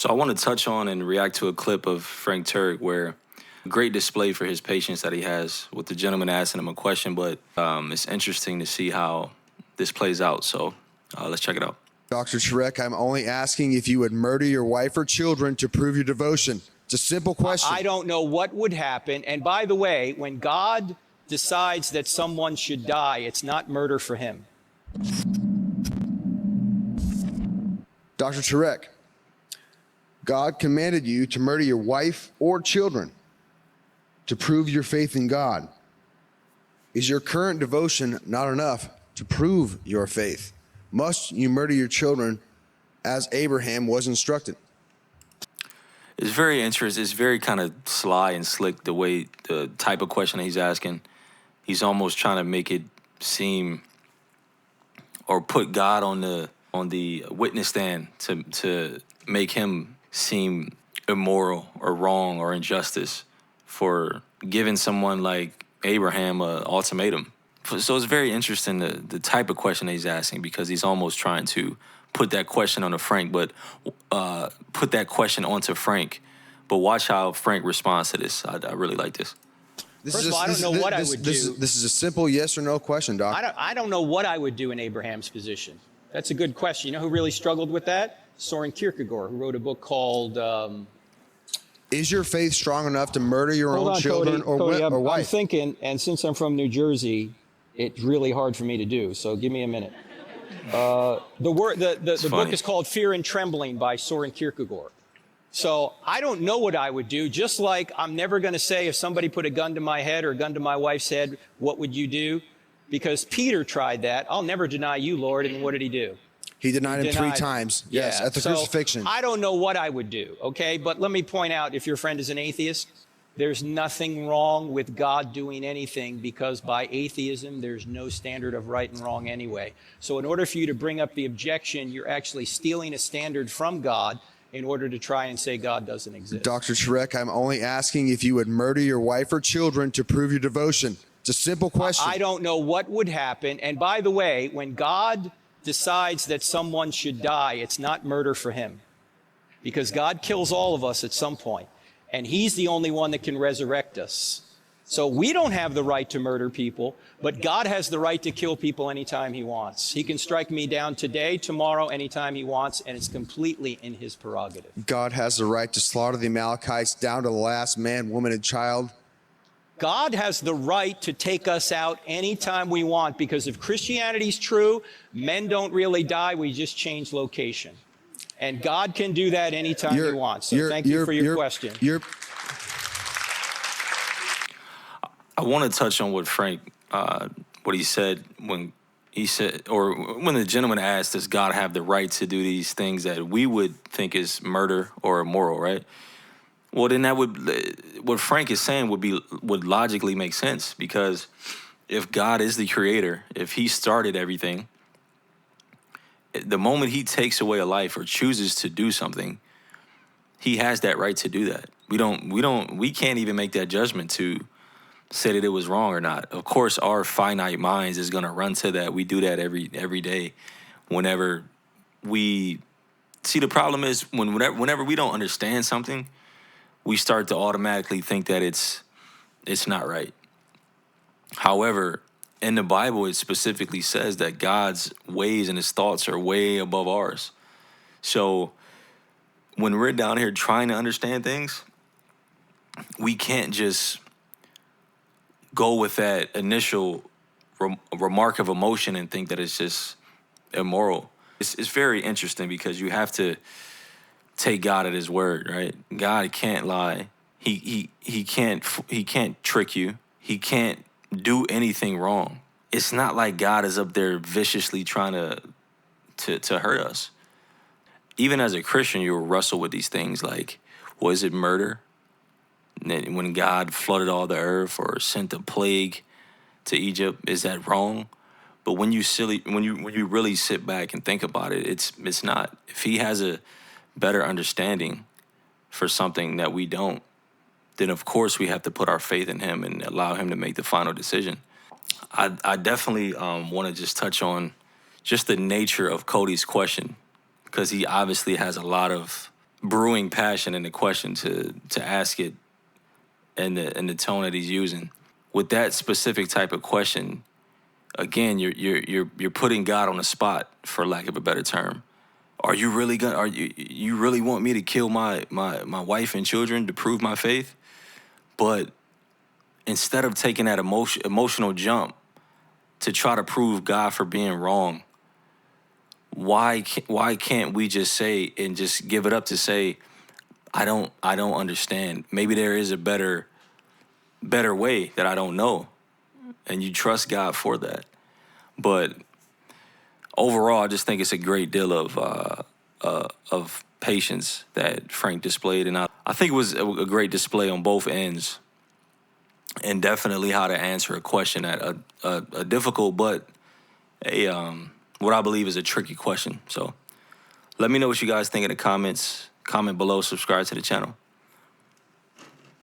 So I want to touch on and react to a clip of Frank Turek where great display for his patience that he has with the gentleman asking him a question, but it's interesting to see how this plays out. So let's check it out. Dr. Turek, I'm only asking if you would murder your wife or children to prove your devotion. It's a simple question. I don't know what would happen. And by the way, when God decides that someone should die, it's not murder for him. Dr. Turek, God commanded you to murder your wife or children to prove your faith in God. Is your current devotion not enough to prove your faith? Must you murder your children as Abraham was instructed? It's very interesting. It's very kind of sly and slick the way, the type of question he's asking. He's almost trying to make it seem or put God on the witness stand to make him seem immoral or wrong or injustice for giving someone like Abraham an ultimatum. So it's very interesting the type of question he's asking, because he's almost trying to put that question onto Frank, but watch how Frank responds to this. I really like this. First of all, I don't know what I would do. This is a simple yes or no question, Doc. I don't know what I would do in Abraham's position. That's a good question. You know who really struggled with that? Soren Kierkegaard, who wrote a book called... Is your faith strong enough to murder your own children or wife? I'm thinking, and since I'm from New Jersey, it's really hard for me to do, so give me a minute. The book is called Fear and Trembling by Soren Kierkegaard. So I don't know what I would do, just like I'm never going to say if somebody put a gun to my head or a gun to my wife's head, what would you do? Because Peter tried that. I'll never deny you, Lord. And what did he do? He denied him 3 times. Yes, at the crucifixion. I don't know what I would do, okay? But let me point out, if your friend is an atheist, there's nothing wrong with God doing anything, because by atheism, there's no standard of right and wrong anyway. So in order for you to bring up the objection, you're actually stealing a standard from God in order to try and say God doesn't exist. Dr. Turek, I'm only asking if you would murder your wife or children to prove your devotion. It's a simple question. I don't know what would happen. And by the way, when God decides that someone should die, it's not murder for him, because God kills all of us at some point, and he's the only one that can resurrect us. So we don't have the right to murder people, but God has the right to kill people anytime he wants. He can strike me down today, tomorrow, anytime he wants, and it's completely in his prerogative. God has the right to slaughter the Amalekites down to the last man, woman, and child. God has the right to take us out anytime we want, because if Christianity's true, men don't really die, we just change location. And God can do that anytime he wants. So thank you for your question. I want to touch on what Frank, what he said when he said, or when the gentleman asked, does God have the right to do these things that we would think is murder or immoral, right? Well, then that would, what Frank is saying would logically make sense, because if God is the creator, if he started everything, the moment he takes away a life or chooses to do something, he has that right to do that. We can't even make that judgment to say that it was wrong or not. Of course, our finite minds is going to run to that. We do that every day. Whenever we see, the problem is whenever we don't understand something, we start to automatically think that it's not right. However, in the Bible, it specifically says that God's ways and his thoughts are way above ours. So when we're down here trying to understand things, we can't just go with that initial remark of emotion and think that it's just immoral. It's very interesting, because you have to take God at his word, right? God can't lie. He can't trick you. He can't do anything wrong. It's not like God is up there viciously trying to hurt us. Even as a Christian, you'll wrestle with these things like, was it murder? When God flooded all the earth or sent a plague to Egypt, is that wrong? But when you really sit back and think about it, it's not. If he has a better understanding for something that we don't, then of course we have to put our faith in him and allow him to make the final decision. I definitely want to just touch on just the nature of Cody's question, because he obviously has a lot of brewing passion in the question to ask it and the tone that he's using. With that specific type of question, again, you're putting God on the spot, for lack of a better term. Are you really gonna? Are you really want me to kill my wife and children to prove my faith? But instead of taking that emotional jump to try to prove God for being wrong, why can't we just say and just give it up to say, I don't understand. Maybe there is a better way that I don't know, and you trust God for that. But overall, I just think it's a great deal of patience that Frank displayed, and I think it was a great display on both ends, and definitely how to answer a question at a difficult but what I believe is a tricky question. So let me know what you guys think in the comments. Comment below, subscribe to the channel.